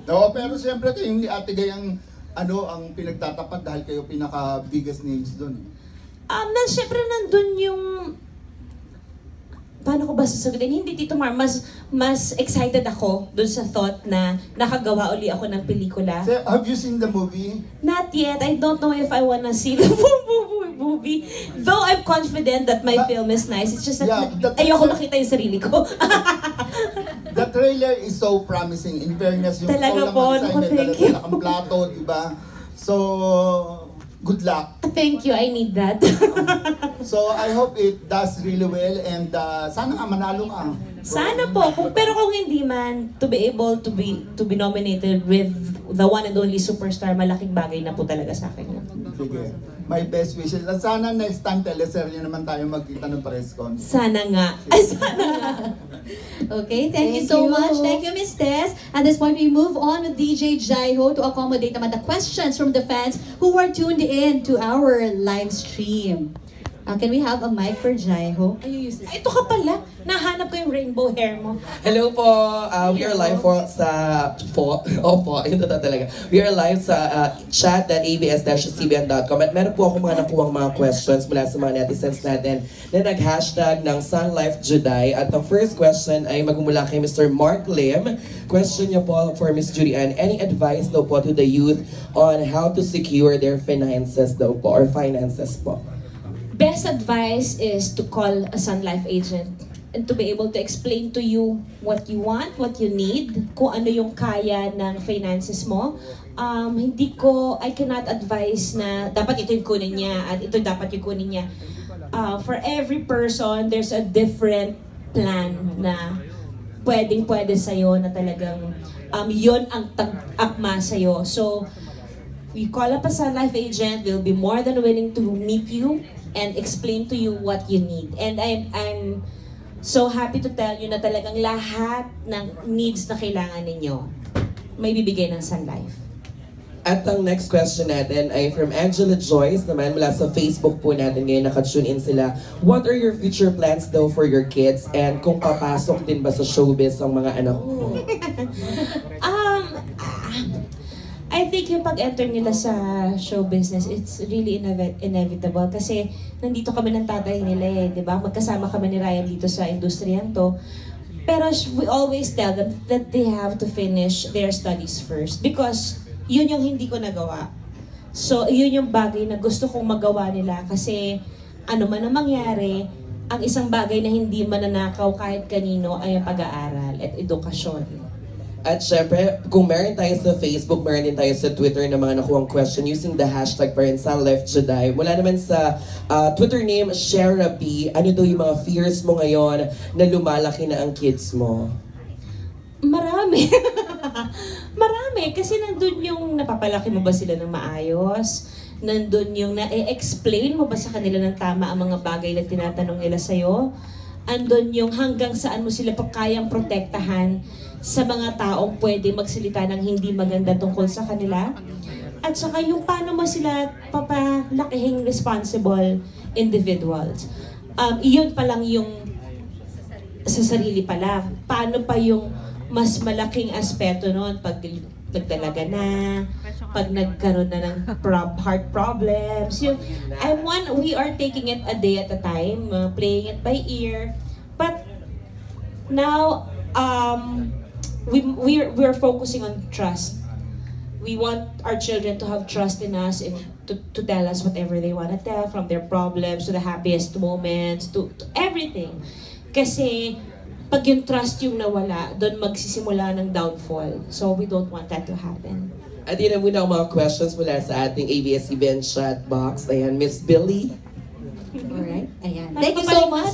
Oo, pero siyempre kayong ni Ate Gay ang ang pinagtatapat dahil kayo pinaka-biggest names doon. Siyempre nandun yung... Paano ko ba sasagutin? Hindi, Tito Mar, mas excited ako dun sa thought na nakagawa uli ako ng pelikula. So, have you seen the movie? Not yet. I don't know if I wanna see the movie. Though I'm confident that my film is nice. It's just that ayoko makita yung sarili ko. The trailer is so promising. In fairness, yung talaga po, thank you. Talagang plato, diba? So, good luck. Thank you, I need that. So, I hope it does really well and sana nga manalo ka. Sana po. Pero kung hindi man, to be able to be nominated with the one and only superstar, malaking bagay na po talaga sa akin yun. Sige. My best wishes. At sana next time teleserye naman tayo magkita ng press con. Sana nga. Ay, sana nga. Okay, thank you so much. Thank you, Miss Tess. At this point, we move on with DJ Jaiho to accommodate naman the questions from the fans who were tuned in to our live stream. Can we have a mic for Jaiho? Ito ka pala. Nahanap ko yung rainbow hair mo. Hello po. We are live ito talaga. We are live sa chat.abs-cbn.com at meron po ako mga nakuhang mga questions mula sa mga netizens natin na nag-hashtag ng Sun Life Juday. At ang first question ay magmumula kay Mr. Mark Lim. Question niyo po for Miss Judy Ann. Any advice daw po to the youth on how to secure their finances daw po or finances po? Best advice is to call a Sun Life agent and to be able to explain to you what you want, what you need, kung ano yung kaya ng finances mo. I cannot advise na dapat ito yung kunin niya at ito dapat yung kunin niya. For every person, there's a different plan na pwede sa'yo na talagang yun ang tag-akma sa'yo. So, you call up a Sun Life agent, they'll be more than willing to meet you and explain to you what you need. And I'm so happy to tell you na talagang lahat ng needs na kailangan ninyo may bibigay ng Sun Life. At ang next question natin ay from Angela Joyce naman mula sa Facebook po natin ngayon, naka-tune in sila. What are your future plans though for your kids and kung papasok din ba sa showbiz ang mga anak mo? I think yung pag-enter nila sa show business, it's really inevitable kasi nandito kami ng tatay nila di ba? Magkasama kami ni Ryan dito sa industriyang to. Pero we always tell them that they have to finish their studies first because yun yung hindi ko nagawa. So, yun yung bagay na gusto kong magawa nila kasi ano man ang mangyari, ang isang bagay na hindi mananakaw kahit kanino ay ang pag-aaral at edukasyon. At syempre, kung meron tayo sa Facebook, meron din tayo sa Twitter na mga nakuhang question using the hashtag pa rin Sun Life Juday. Mula naman sa Twitter name, Shara P, ano daw yung mga fears mo ngayon na lumalaki na ang kids mo? Marami. Marami. Kasi nandun yung napapalaki mo ba sila ng maayos? Nandun yung na-explain mo ba sa kanila ng tama ang mga bagay na tinatanong nila sa'yo? Andun yung hanggang saan mo sila kayang protektahan sa mga taong pwede magsalita ng hindi maganda tungkol sa kanila. At saka yung paano mo sila papalakihing responsible individuals. Iyon pa lang yung sa sarili pa lang. Paano pa yung mas malaking aspeto noon pag nagdalaga na, pag nagkaroon na ng heart problems. We are taking it a day at a time, playing it by ear. But now, we're focusing on trust. We want our children to have trust in us and to tell us whatever they want to tell, from their problems to the happiest moments to everything. Kasi pag yung trust yung nawala, doon magsisimula ng downfall. So we don't want that to happen. At yun na muna ang mga questions mula sa ating ABS-CBN chat box. Ayan, Miss Billy. Alright, ayan. Thank you so much.